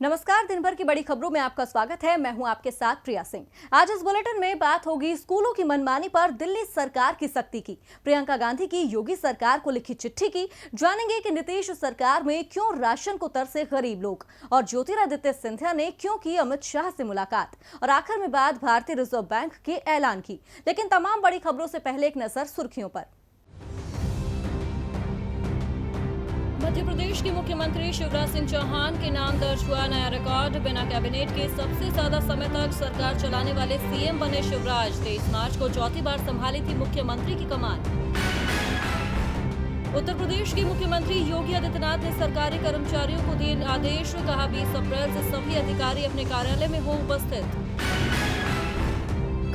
नमस्कार, दिन भर की बड़ी खबरों में आपका स्वागत है। मैं हूं आपके साथ प्रिया सिंह। आज इस बुलेटिन में बात होगी स्कूलों की मनमानी पर दिल्ली सरकार की सख्ती की, प्रियंका गांधी की योगी सरकार को लिखी चिट्ठी की, जानेंगे कि नीतीश सरकार में क्यों राशन को तरसे गरीब लोग, और ज्योतिरादित्य सिंधिया ने क्यों की अमित शाह से मुलाकात, और आखिर में बात भारतीय रिजर्व बैंक के ऐलान की। लेकिन तमाम बड़ी खबरों से पहले एक नजर सुर्खियों पर। मध्य प्रदेश के मुख्यमंत्री शिवराज सिंह चौहान के नाम दर्ज हुआ नया रिकॉर्ड। बिना कैबिनेट के सबसे ज्यादा समय तक सरकार चलाने वाले सीएम बने शिवराज। 23 मार्च को चौथी बार संभाली थी मुख्यमंत्री की कमान। उत्तर प्रदेश के मुख्यमंत्री योगी आदित्यनाथ ने सरकारी कर्मचारियों को दिए आदेश, कहा 20 अप्रैल से सभी अधिकारी अपने कार्यालय में हो उपस्थित।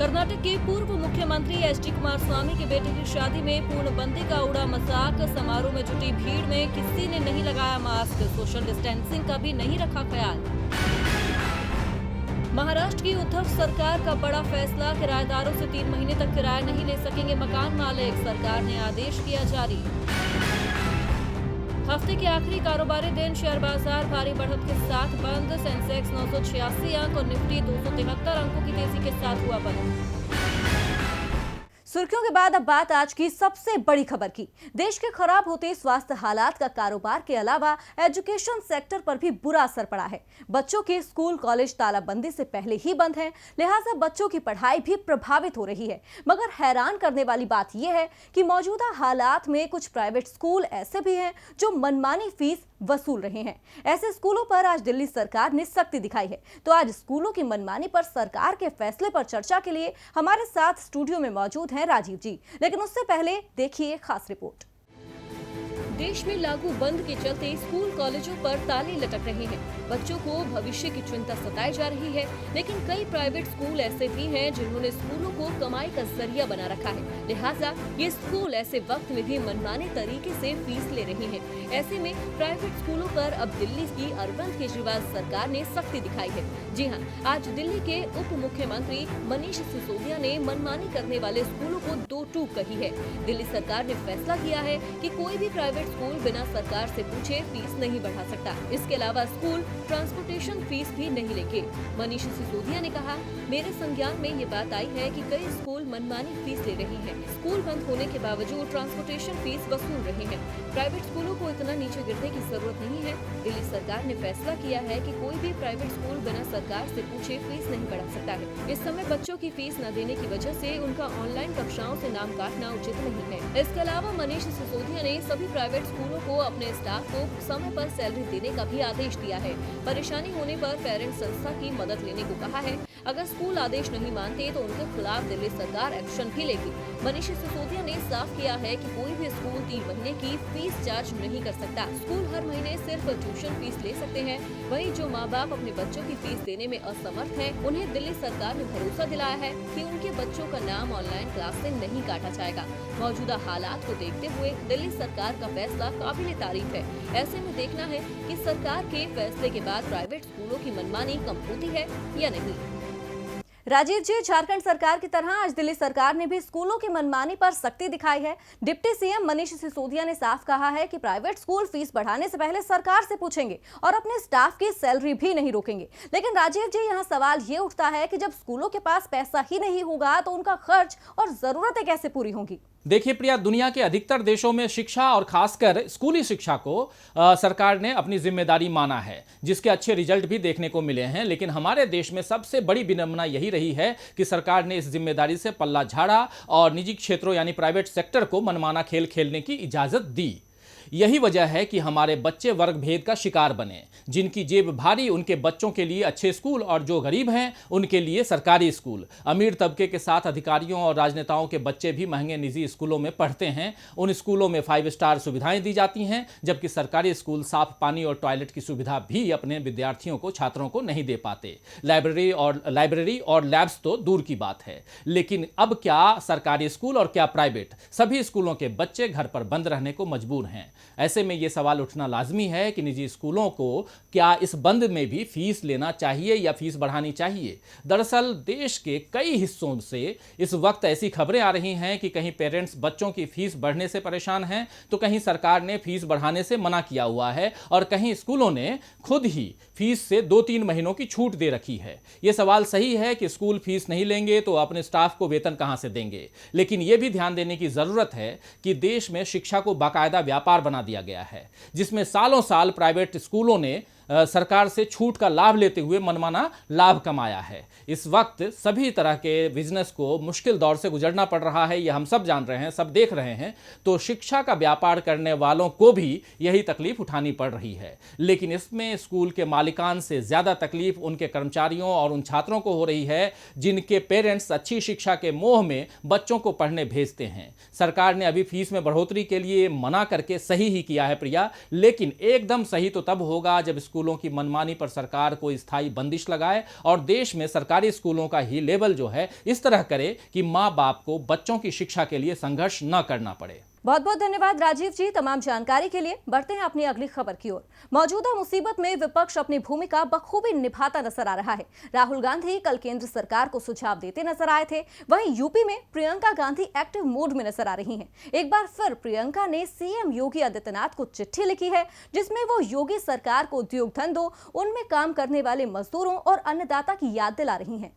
कर्नाटक के पूर्व मुख्यमंत्री एचडी कुमारस्वामी के बेटे की शादी में पूर्णबंदी का उड़ा मजाक। समारोह में जुटी भीड़ में किसी ने नहीं लगाया मास्क, सोशल डिस्टेंसिंग का भी नहीं रखा ख्याल। महाराष्ट्र की उद्धव सरकार का बड़ा फैसला, किराएदारों से 3 महीने तक किराया नहीं ले सकेंगे मकान मालिक, सरकार ने आदेश किया जारी। हफ्ते के आखिरी कारोबारी दिन शेयर बाजार भारी बढ़त के साथ बंद। सेंसेक्स 986 अंक और निफ्टी 273 अंकों की तेजी के साथ हुआ बंद। सुर्खियों के बाद अब बात आज की सबसे बड़ी खबर की। देश के खराब होते स्वास्थ्य हालात का कारोबार के अलावा एजुकेशन सेक्टर पर भी बुरा असर पड़ा है। बच्चों के स्कूल कॉलेज तालाबंदी से पहले ही बंद हैं, लिहाजा बच्चों की पढ़ाई भी प्रभावित हो रही है। मगर हैरान करने वाली बात यह है कि मौजूदा हालात में कुछ प्राइवेट स्कूल ऐसे भी हैं जो मनमानी फीस वसूल रहे हैं। ऐसे स्कूलों पर आज दिल्ली सरकार ने सख्ती दिखाई है। तो आज स्कूलों की मनमानी पर सरकार के फैसले पर चर्चा के लिए हमारे साथ स्टूडियो में मौजूद हैं राजीव जी। लेकिन उससे पहले देखिए खास रिपोर्ट। देश में लागू बंद के चलते स्कूल कॉलेजों पर ताले लटक रहे हैं। बच्चों को भविष्य की चिंता सताई जा रही है, लेकिन कई प्राइवेट स्कूल ऐसे भी हैं जिन्होंने स्कूलों को कमाई का जरिया बना रखा है। लिहाजा ये स्कूल ऐसे वक्त में भी मनमाने तरीके से फीस ले रहे हैं। ऐसे में प्राइवेट स्कूलों पर अब दिल्ली की अरविंद केजरीवाल सरकार ने सख्ती दिखाई है। जी हाँ, आज दिल्ली के उप मुख्यमंत्री मनीष सिसोदिया ने मनमानी करने वाले स्कूलों को दो टूक कही है। दिल्ली सरकार ने फैसला किया है कि कोई भी प्राइवेट स्कूल बिना सरकार से पूछे फीस नहीं बढ़ा सकता। इसके अलावा स्कूल ट्रांसपोर्टेशन फीस भी नहीं लेंगे। मनीष सिसोदिया ने कहा, मेरे संज्ञान में ये बात आई है कि कई स्कूल मनमानी फीस ले रही हैं। स्कूल बंद होने के बावजूद ट्रांसपोर्टेशन फीस वसूल रहे हैं। प्राइवेट स्कूलों को इतना नीचे गिरने की जरूरत नहीं है। दिल्ली सरकार ने फैसला किया है कि कोई भी प्राइवेट स्कूल बिना सरकार से पूछे फीस नहीं बढ़ा सकता है। इस समय बच्चों की फीस न देने की वजह से उनका ऑनलाइन कक्षाओं से नाम काटना उचित नहीं है। इसके अलावा मनीष सिसोदिया ने सभी प्राइवेट स्कूलों को अपने स्टाफ को समय पर सैलरी देने का भी आदेश दिया है। परेशानी होने पर पेरेंट संस्था की मदद लेने को कहा है। अगर स्कूल आदेश नहीं मानते तो उनके खिलाफ दिल्ली सरकार एक्शन भी लेगी। मनीष सिसोदिया ने साफ किया है कि कोई भी स्कूल 3 महीने की फीस चार्ज नहीं कर सकता। स्कूल हर महीने सिर्फ ट्यूशन फीस ले सकते हैं। वहीं जो माँ बाप अपने बच्चों की फीस देने में असमर्थ हैं, उन्हें दिल्ली सरकार ने भरोसा दिलाया है कि उनके बच्चों का नाम ऑनलाइन क्लास से नहीं काटा जाएगा। मौजूदा हालात को देखते हुए दिल्ली सरकार का फैसला काबिल तारीफ है। ऐसे में देखना है कि सरकार के फैसले के बाद प्राइवेट स्कूलों की मनमानी कम होती है या नहीं। राजीव जी, झारखंड सरकार की तरह आज दिल्ली सरकार ने भी स्कूलों की मनमानी पर सख्ती दिखाई है। डिप्टी सीएम मनीष सिसोदिया ने साफ कहा है कि प्राइवेट स्कूल फीस बढ़ाने से पहले सरकार से पूछेंगे और अपने स्टाफ की सैलरी भी नहीं रोकेंगे। लेकिन राजीव जी, यहाँ सवाल ये उठता है कि जब स्कूलों के पास पैसा ही नहीं होगा तो उनका खर्च और जरूरतें कैसे पूरी होंगी? देखिए प्रिया, दुनिया के अधिकतर देशों में शिक्षा और खासकर स्कूली शिक्षा को सरकार ने अपनी जिम्मेदारी माना है, जिसके अच्छे रिजल्ट भी देखने को मिले हैं। लेकिन हमारे देश में सबसे बड़ी विडंबना यही रही है कि सरकार ने इस जिम्मेदारी से पल्ला झाड़ा और निजी क्षेत्रों यानी प्राइवेट सेक्टर को मनमाना खेल खेलने की इजाजत दी। यही वजह है कि हमारे बच्चे वर्ग भेद का शिकार बने। जिनकी जेब भारी उनके बच्चों के लिए अच्छे स्कूल और जो गरीब हैं उनके लिए सरकारी स्कूल। अमीर तबके के साथ अधिकारियों और राजनेताओं के बच्चे भी महंगे निजी स्कूलों में पढ़ते हैं। उन स्कूलों में 5 स्टार सुविधाएं दी जाती हैं, जबकि सरकारी स्कूल साफ पानी और टॉयलेट की सुविधा भी अपने विद्यार्थियों को, छात्रों को नहीं दे पाते। लाइब्रेरी और लैब्स तो दूर की बात है। लेकिन अब क्या सरकारी स्कूल और क्या प्राइवेट, सभी स्कूलों के बच्चे घर पर बंद रहने को मजबूर हैं। हैं। ऐसे में ये सवाल उठना लाजमी है कि निजी स्कूलों को क्या इस बंद में भी फीस लेना चाहिए या फीस बढ़ानी चाहिए। दरअसल देश के कई हिस्सों से इस वक्त ऐसी खबरें आ रही हैं कि कहीं पेरेंट्स बच्चों की फीस बढ़ने से परेशान हैं, तो कहीं सरकार ने फीस बढ़ाने से मना किया हुआ है और कहीं स्कूलों ने खुद ही फीस से 2-3 महीनों की छूट दे रखी है। यह सवाल सही है कि स्कूल फीस नहीं लेंगे तो अपने स्टाफ को वेतन कहां से देंगे, लेकिन यह भी ध्यान देने की जरूरत है कि देश में शिक्षा को बाकायदा व्यापार बना दिया गया है, जिसमें सालों साल प्राइवेट स्कूलों ने सरकार से छूट का लाभ लेते हुए मनमाना लाभ कमाया है। इस वक्त सभी तरह के बिजनेस को मुश्किल दौर से गुजरना पड़ रहा है, यह हम सब जान रहे हैं, सब देख रहे हैं। तो शिक्षा का व्यापार करने वालों को भी यही तकलीफ उठानी पड़ रही है, लेकिन इसमें स्कूल के मालिकान से ज्यादा तकलीफ उनके कर्मचारियों और उन छात्रों को हो रही है जिनके पेरेंट्स अच्छी शिक्षा के मोह में बच्चों को पढ़ने भेजते हैं। सरकार ने अभी फीस में बढ़ोतरी के लिए मना करके सही ही किया है प्रिया, लेकिन एकदम सही तो तब होगा जब स्कूलों की मनमानी पर सरकार को स्थायी बंदिश लगाए और देश में सरकारी स्कूलों का ही लेवल जो है इस तरह करे कि मां बाप को बच्चों की शिक्षा के लिए संघर्ष न करना पड़े। बहुत बहुत धन्यवाद राजीव जी तमाम जानकारी के लिए। बढ़ते हैं अपनी अगली खबर की ओर। मौजूदा मुसीबत में विपक्ष अपनी भूमिका बखूबी निभाता नजर आ रहा है। राहुल गांधी कल केंद्र सरकार को सुझाव देते नजर आए थे, वहीं यूपी में प्रियंका गांधी एक्टिव मोड में नजर आ रही हैं। एक बार फिर प्रियंका ने सीएम योगी आदित्यनाथ को चिट्ठी लिखी है, जिसमें वो योगी सरकार को उद्योग धंधों, उनमें काम करने वाले मजदूरों और अन्नदाता की याद दिला रही हैं।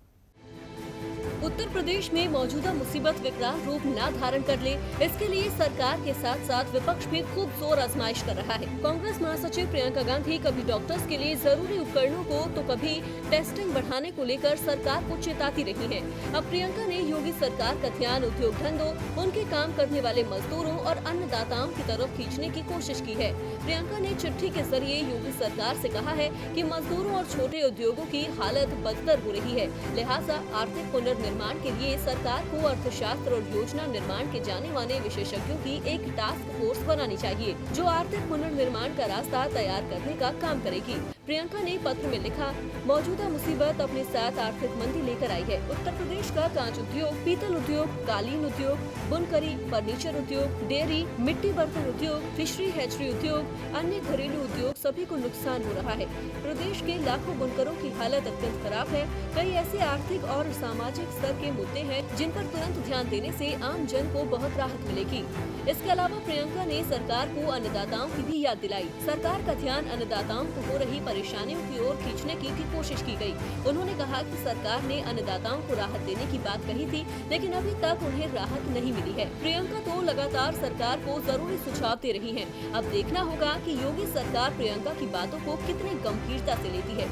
उत्तर प्रदेश में मौजूदा मुसीबत विकराल रूप न धारण कर ले, इसके लिए सरकार के साथ साथ विपक्ष भी खूब जोर आजमाइश कर रहा है। कांग्रेस महासचिव प्रियंका गांधी कभी डॉक्टर्स के लिए जरूरी उपकरणों को तो कभी टेस्टिंग बढ़ाने को लेकर सरकार को चेताती रही है। अब प्रियंका ने योगी सरकार का ध्यान उद्योग धंधों, उनके काम करने वाले मजदूरों और अन्नदाताओं की तरफ खींचने की कोशिश की है। प्रियंका ने चिट्ठी के जरिए योगी सरकार से कहा है कि मजदूरों और छोटे उद्योगों की हालत बदतर हो रही है, लिहाजा आर्थिक पुनर्निर्माण के लिए सरकार को अर्थशास्त्र और योजना निर्माण के जाने माने विशेषज्ञों की एक टास्क फोर्स बनानी चाहिए, जो आर्थिक पुनर्निर्माण का रास्ता तैयार करने का काम करेगी। प्रियंका ने पत्र में लिखा, मौजूदा मुसीबत अपने साथ आर्थिक मंदी लेकर आई है। उत्तर प्रदेश का कांच उद्योग, पीतल उद्योग, कालीन उद्योग, बुनकरी, फर्नीचर उद्योग, डेयरी, मिट्टी बर्तन उद्योग, फिशरी हैचरी उद्योग, अन्य घरेलू उद्योग सभी को नुकसान हो रहा है। प्रदेश के लाखों बुनकरों की हालत अत्यंत खराब है। कई ऐसे आर्थिक और सामाजिक स्तर के मुद्दे हैं जिन पर तुरंत ध्यान देने से आम जन को बहुत राहत मिलेगी। इसके अलावा प्रियंका ने सरकार को अन्नदाताओं की भी याद दिलाई। सरकार का ध्यान अन्नदाताओं को हो रही परेशानियों की ओर खींचने की भी कोशिश की गई। उन्होंने कहा कि सरकार ने अन्नदाताओं को राहत देने की बात कही थी, लेकिन अभी तक उन्हें राहत नहीं मिली है। प्रियंका तो लगातार सरकार को जरूरी सुझाव दे रही हैं। अब देखना होगा कि योगी सरकार प्रियंका की बातों को कितनी गंभीरता से लेती है।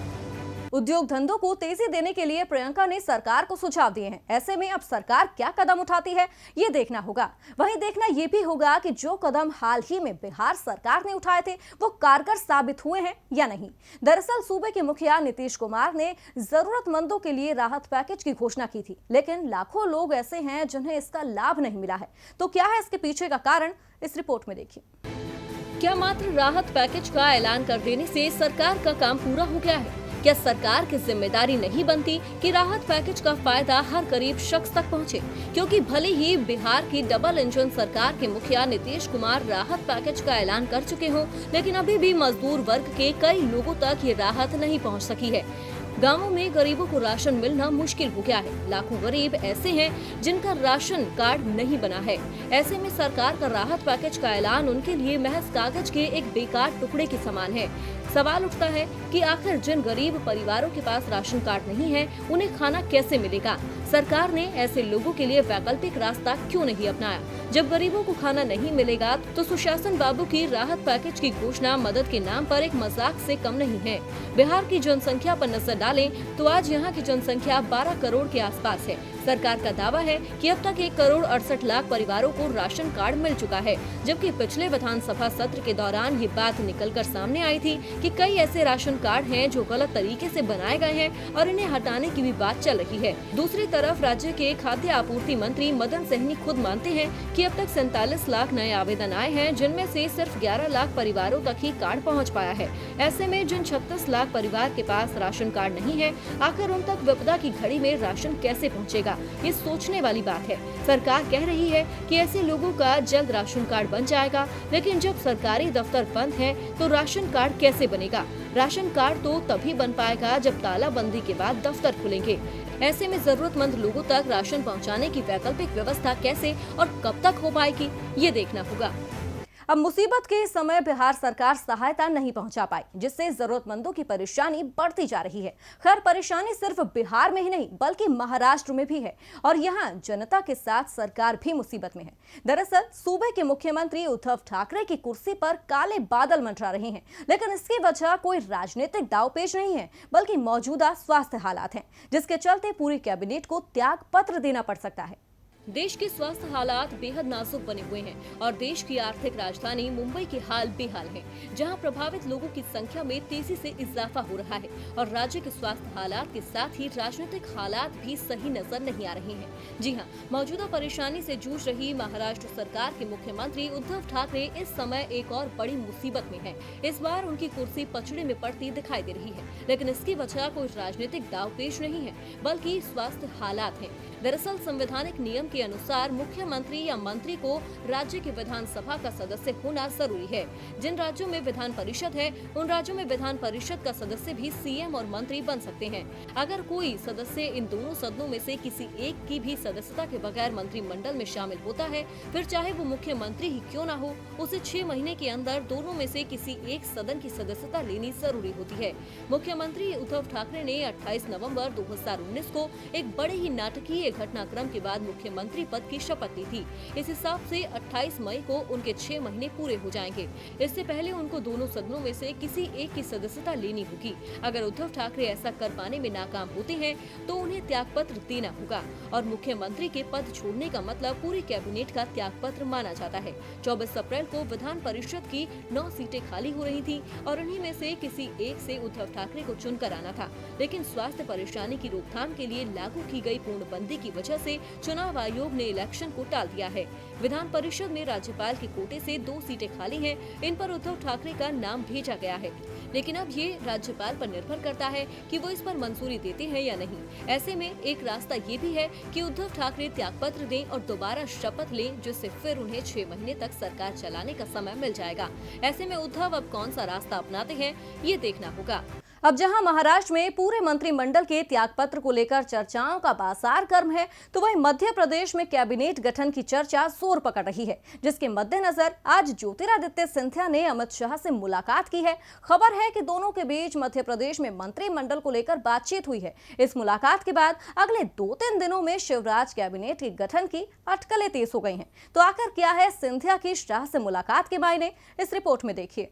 उद्योग धंधों को तेजी देने के लिए प्रियंका ने सरकार को सुझाव दिए हैं। ऐसे में अब सरकार क्या कदम उठाती है, ये देखना होगा। वहीं देखना ये भी होगा कि जो कदम हाल ही में बिहार सरकार ने उठाए थे वो कारगर साबित हुए हैं या नहीं। दरअसल सूबे के मुखिया नीतीश कुमार ने जरूरतमंदों के लिए राहत पैकेज की घोषणा की थी, लेकिन लाखों लोग ऐसे हैं जिन्हें इसका लाभ नहीं मिला है। तो क्या है इसके पीछे का कारण, इस रिपोर्ट में देखिए। क्या मात्र राहत पैकेज का ऐलान कर देने से सरकार का काम पूरा हो गया है? क्या सरकार की जिम्मेदारी नहीं बनती कि राहत पैकेज का फायदा हर गरीब शख्स तक पहुंचे? क्योंकि भले ही बिहार की डबल इंजन सरकार के मुखिया नीतीश कुमार राहत पैकेज का ऐलान कर चुके हों, लेकिन अभी भी मजदूर वर्ग के कई लोगों तक ये राहत नहीं पहुंच सकी है। गांवों में गरीबों को राशन मिलना मुश्किल हो गया है। लाखों गरीब ऐसे हैं जिनका राशन कार्ड नहीं बना है। ऐसे में सरकार का राहत पैकेज का ऐलान उनके लिए महज कागज के एक बेकार टुकड़े के समान है। सवाल उठता है कि आखिर जिन गरीब परिवारों के पास राशन कार्ड नहीं है, उन्हें खाना कैसे मिलेगा? सरकार ने ऐसे लोगों के लिए वैकल्पिक रास्ता क्यों नहीं अपनाया? जब गरीबों को खाना नहीं मिलेगा तो सुशासन बाबू की राहत पैकेज की घोषणा मदद के नाम पर एक मजाक से कम नहीं है। बिहार की जनसंख्या पर नजर डालें तो आज यहाँ की जनसंख्या 12 करोड़ के आसपास है। सरकार का दावा है कि अब तक 1 करोड़ 68 लाख परिवारों को राशन कार्ड मिल चुका है, जबकि पिछले विधानसभा सत्र के दौरान ये बात निकलकर सामने आई थी कि कई ऐसे राशन कार्ड हैं जो गलत तरीके से बनाए गए हैं और इन्हें हटाने की भी बात चल रही है। दूसरी तरफ राज्य के खाद्य आपूर्ति मंत्री मदन सहनी खुद मानते हैं कि अब तक 47 लाख नए आवेदन आए हैं, जिनमें से सिर्फ 11 लाख परिवारों तक ही कार्ड पहुँच पाया है। ऐसे में जिन 36 लाख परिवार के पास राशन कार्ड नहीं है, आखिर उन तक विपदा की घड़ी में राशन कैसे पहुँचेगा? जाएगा, ये सोचने वाली बात है। सरकार कह रही है कि ऐसे लोगों का जल्द राशन कार्ड बन जाएगा, लेकिन जब सरकारी दफ्तर बंद है तो राशन कार्ड कैसे बनेगा? राशन कार्ड तो तभी बन पाएगा जब तालाबंदी के बाद दफ्तर खुलेंगे। ऐसे में जरूरतमंद लोगों तक राशन पहुंचाने की वैकल्पिक व्यवस्था कैसे और कब तक हो पाएगी, ये देखना होगा। अब मुसीबत के समय बिहार सरकार सहायता नहीं पहुंचा पाई, जिससे जरूरतमंदों की परेशानी बढ़ती जा रही है। खैर, परेशानी सिर्फ बिहार में ही नहीं बल्कि महाराष्ट्र में भी है और यहाँ जनता के साथ सरकार भी मुसीबत में है। दरअसल सूबे के मुख्यमंत्री उद्धव ठाकरे की कुर्सी पर काले बादल मंडरा रहे हैं, लेकिन इसकी वजह कोई राजनीतिक दांवपेच नहीं है बल्कि मौजूदा स्वास्थ्य हालात हैं, जिसके चलते पूरी कैबिनेट को त्याग पत्र देना पड़ सकता है। देश के स्वास्थ्य हालात बेहद नाजुक बने हुए हैं और देश की आर्थिक राजधानी मुंबई के हाल बेहाल है, जहां प्रभावित लोगों की संख्या में तेजी से इजाफा हो रहा है और राज्य के स्वास्थ्य हालात के साथ ही राजनीतिक हालात भी सही नजर नहीं आ रहे हैं। जी हां, मौजूदा परेशानी से जूझ रही महाराष्ट्र सरकार के मुख्यमंत्री उद्धव ठाकरे इस समय एक और बड़ी मुसीबत में है। इस बार उनकी कुर्सी पचड़े में पड़ती दिखाई दे रही है, लेकिन इसकी वजह कोई राजनीतिक दांवपेच नहीं है बल्कि स्वास्थ्य हालात है। दरअसल संवैधानिक नियम के अनुसार मुख्यमंत्री या मंत्री को राज्य की विधानसभा का सदस्य होना जरूरी है। जिन राज्यों में विधान परिषद है, उन राज्यों में विधान परिषद का सदस्य भी सीएम और मंत्री बन सकते हैं। अगर कोई सदस्य इन दोनों सदनों में से किसी एक की भी सदस्यता के बगैर मंत्रिमंडल में शामिल होता है, फिर चाहे वो मुख्यमंत्री ही क्यों न हो, उसे 6 महीने के अंदर दोनों में से किसी एक सदन की सदस्यता लेनी जरूरी होती है। मुख्यमंत्री उद्धव ठाकरे ने 28 नवम्बर 2019 को एक बड़े ही नाटकीय घटनाक्रम के बाद मुख्यमंत्री पद की शपथ ली थी। इस हिसाब से 28 मई को उनके 6 महीने पूरे हो जाएंगे। इससे पहले उनको दोनों सदनों में से किसी एक की सदस्यता लेनी होगी। अगर उद्धव ठाकरे ऐसा कर पाने में नाकाम होते हैं तो उन्हें त्यागपत्र देना होगा और मुख्यमंत्री के पद छोड़ने का मतलब पूरी कैबिनेट का त्यागपत्र माना जाता है। 24 अप्रैल को विधान परिषद की 9 सीटें खाली हो रही थी और उन्हीं में से किसी एक से उद्धव ठाकरे को चुनकर आना था, लेकिन स्वास्थ्य परेशानी की रोकथाम के लिए लागू की गई पूर्णबंदी की वजह से चुनाव आयोग ने इलेक्शन को टाल दिया है। विधान परिषद में राज्यपाल के कोटे से 2 सीटें खाली हैं, इन पर उद्धव ठाकरे का नाम भेजा गया है, लेकिन अब ये राज्यपाल पर निर्भर करता है कि वो इस पर मंजूरी देते हैं या नहीं। ऐसे में एक रास्ता ये भी है कि उद्धव ठाकरे त्यागपत्र दें और दोबारा शपथ लें, जिससे फिर उन्हें 6 महीने तक सरकार चलाने का समय मिल जाएगा। ऐसे में उद्धव अब कौन सा रास्ता अपनाते हैं, ये देखना होगा। अब जहां महाराष्ट्र में पूरे मंत्रिमंडल के त्यागपत्र को लेकर चर्चाओं का बाजार गर्म है, तो वहीं मध्य प्रदेश में कैबिनेट गठन की चर्चा जोर पकड़ रही है, जिसके मद्देनजर आज ज्योतिरादित्य सिंधिया ने अमित शाह से मुलाकात की है। खबर है कि दोनों के बीच मध्य प्रदेश में मंत्रिमंडल को लेकर बातचीत हुई है। इस मुलाकात के बाद अगले 2-3 दिनों में शिवराज कैबिनेट के गठन की अटकलें तेज हो गई हैं। तो आखिर क्या है सिंधिया की शाह से मुलाकात के मायने, इस रिपोर्ट में देखिए।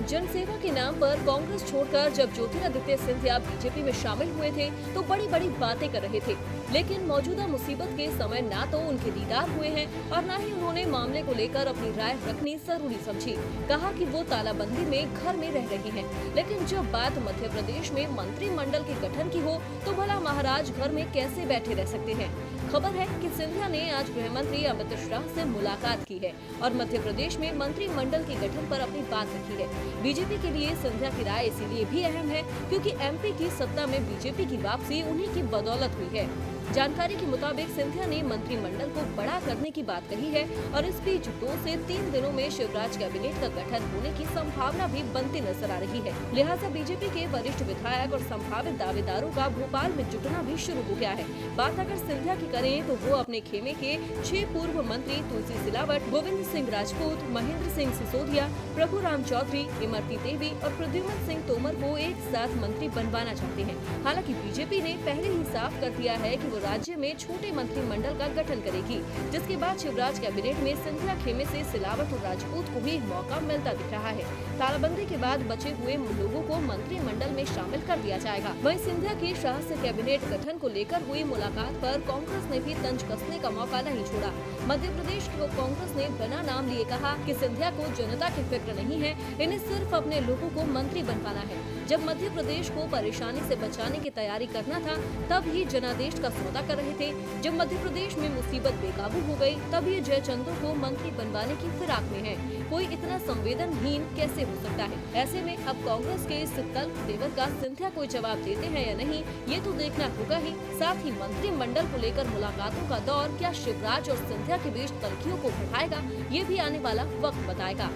जनसेवा के नाम पर कांग्रेस छोड़कर जब ज्योतिरादित्य सिंधिया बीजेपी में शामिल हुए थे तो बड़ी बड़ी बातें कर रहे थे, लेकिन मौजूदा मुसीबत के समय ना तो उनके दीदार हुए हैं और ना ही उन्होंने मामले को लेकर अपनी राय रखनी जरूरी समझी। कहा कि वो तालाबंदी में घर में रह रहे हैं, लेकिन जब बात मध्य प्रदेश में मंत्रिमंडल के गठन की हो तो भला महाराज घर में कैसे बैठे रह सकते हैं। खबर है कि सिंधिया ने आज गृह मंत्री अमित शाह से मुलाकात की है और मध्य प्रदेश में मंत्रिमंडल के गठन पर अपनी बात रखी है। बीजेपी के लिए सिंधिया की राय इसीलिए भी अहम है क्योंकि एमपी की सत्ता में बीजेपी की वापसी उन्हीं की बदौलत हुई है। जानकारी के मुताबिक सिंधिया ने मंत्रिमंडल को बड़ा करने की बात कही है और इस बीच 2 से 3 दिनों में शिवराज कैबिनेट का गठन होने की संभावना भी बनती नजर आ रही है। लिहाजा बीजेपी के वरिष्ठ विधायक और संभावित दावेदारों का भोपाल में जुटना भी शुरू हो गया है। बात अगर सिंधिया की करें तो वो अपने खेमे के 6 पूर्व मंत्री तुलसी सिलावट, गोविंद सिंह राजपूत, महेंद्र सिंह सिसोदिया, प्रभुराम चौधरी, इमरती देवी और प्रद्युम्न सिंह तोमर को एक साथ मंत्री बनवाना चाहते हैं। हालांकि बीजेपी ने पहले ही साफ कर दिया है कि राज्य में छोटे मंत्रिमंडल का गठन करेगी, जिसके बाद शिवराज कैबिनेट में सिंधिया खेमे से सिलावट और राजपूत को भी मौका मिलता दिख रहा है। तालाबंदी के बाद बचे हुए लोगों को मंत्रिमंडल में शामिल कर दिया जाएगा। वहीं सिंधिया की शाह से कैबिनेट गठन को लेकर हुई मुलाकात पर कांग्रेस ने भी तंज कसने का मौका नहीं छोड़ा। मध्य प्रदेश की कांग्रेस ने बिना नाम लिए कहा कि सिंधिया को जनता की फिक्र नहीं है, इन्हें सिर्फ अपने लोगों को मंत्री बनवाना है। जब मध्य प्रदेश को परेशानी से बचाने की तैयारी करना था तब ये जनादेश का सौदा कर रहे थे। जब मध्य प्रदेश में मुसीबत बेकाबू हो गई तब ये जयचंदो को मंत्री बनवाने की फिराक में है। कोई इतना संवेदनहीन कैसे हो सकता है? ऐसे में अब कांग्रेस के इस तल्ख तेवर का सिंधिया कोई जवाब देते हैं या नहीं, ये तो देखना होगा ही। साथ ही मंत्रिमंडल को लेकर मुलाकातों का दौर क्या शिवराज और सिंधिया के बीच तल्खियों को बढ़ाएगा, ये भी आने वाला वक्त बताएगा।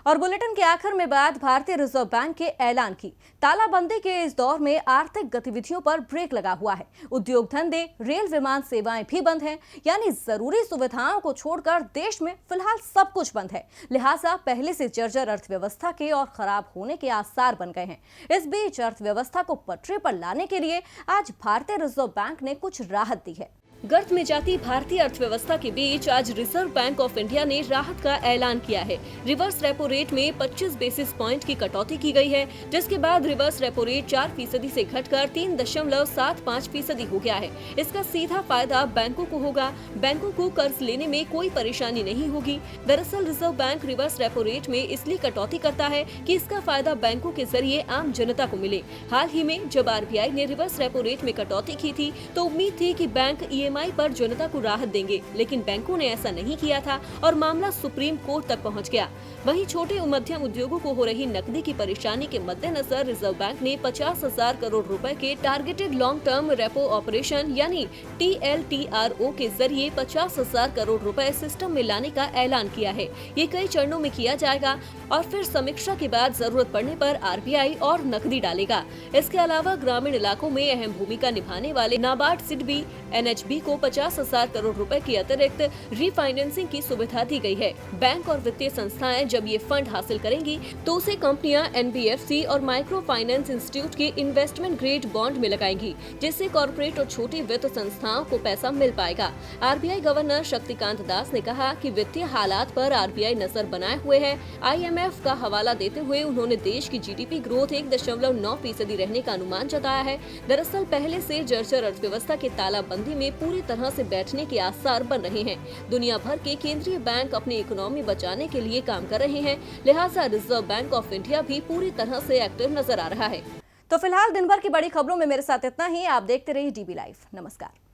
और बुलेटिन के आखिर में बात भारतीय रिजर्व बैंक के ऐलान की। तालाबंदी के इस दौर में आर्थिक गतिविधियों पर ब्रेक लगा हुआ है। उद्योग धंधे, रेल, विमान सेवाएं भी बंद हैं, यानी जरूरी सुविधाओं को छोड़कर देश में फिलहाल सब कुछ बंद है। लिहाजा पहले से जर्जर अर्थव्यवस्था के और खराब होने के आसार बन गए हैं। इस बीच अर्थव्यवस्था को पटरी पर लाने के लिए आज भारतीय रिजर्व बैंक ने कुछ राहत दी है। गर्त में जाती भारतीय अर्थव्यवस्था के बीच आज रिजर्व बैंक ऑफ इंडिया ने राहत का ऐलान किया है। रिवर्स रेपो रेट में 25 बेसिस पॉइंट की कटौती की गई है, जिसके बाद रिवर्स रेपो रेट 4% से घटकर 3.75% हो गया है। इसका सीधा फायदा बैंकों को होगा। बैंकों को कर्ज लेने में कोई परेशानी नहीं होगी। दरअसल reserve bank reverse repo rate में इसलिए कटौती करता है कि इसका फायदा बैंकों के जरिए आम जनता को मिले। हाल ही में जब RBI ने रिवर्स रेपो रेट में कटौती की थी तो उम्मीद थी कि बैंक EMI पर जनता को राहत देंगे, लेकिन बैंकों ने ऐसा नहीं किया था और मामला सुप्रीम कोर्ट तक पहुंच गया। वहीं छोटे और मध्यम उद्योगों को हो रही नकदी की परेशानी के मद्देनजर रिजर्व बैंक ने 50,000 करोड़ रुपए के targeted long term repo operation यानी TLTRO के जरिए 50,000 करोड़ रुपए सिस्टम में लाने का ऐलान किया है। ये कई चरणों में किया जाएगा और फिर समीक्षा के बाद जरूरत पड़ने पर RBI और नकदी डालेगा। इसके अलावा ग्रामीण इलाकों में अहम भूमिका निभाने वाले नाबार्ड, सिडबी, NHB को 50,000 करोड़ रुपए की अतिरिक्त रीफाइनेंसिंग की सुविधा दी गई है। बैंक और वित्तीय संस्थाएं जब ये फंड हासिल करेंगी तो उसे कंपनियां NBFC और माइक्रो फाइनेंस इंस्टीट्यूट के इन्वेस्टमेंट ग्रेड बॉन्ड में लगाएंगी, जिससे कॉर्पोरेट और छोटी वित्त संस्थाओं को पैसा मिल पाएगा। RBI गवर्नर शक्तिकांत दास ने कहा कि वित्तीय हालात पर RBI नजर बनाए हुए है। IMF का हवाला देते हुए उन्होंने देश की GDP ग्रोथ 1.9% रहने का अनुमान जताया है। दरअसल पहले से जर्जर अर्थव्यवस्था के तालाबंदी में पूरी तरह से बैठने के आसार बन रहे हैं। दुनिया भर के केंद्रीय बैंक अपनी इकोनॉमी बचाने के लिए काम कर रहे हैं, लिहाजा रिजर्व बैंक ऑफ इंडिया भी पूरी तरह से एक्टिव नजर आ रहा है। तो फिलहाल दिन भर की बड़ी खबरों में मेरे साथ इतना ही। आप देखते रहिए DB लाइव। नमस्कार।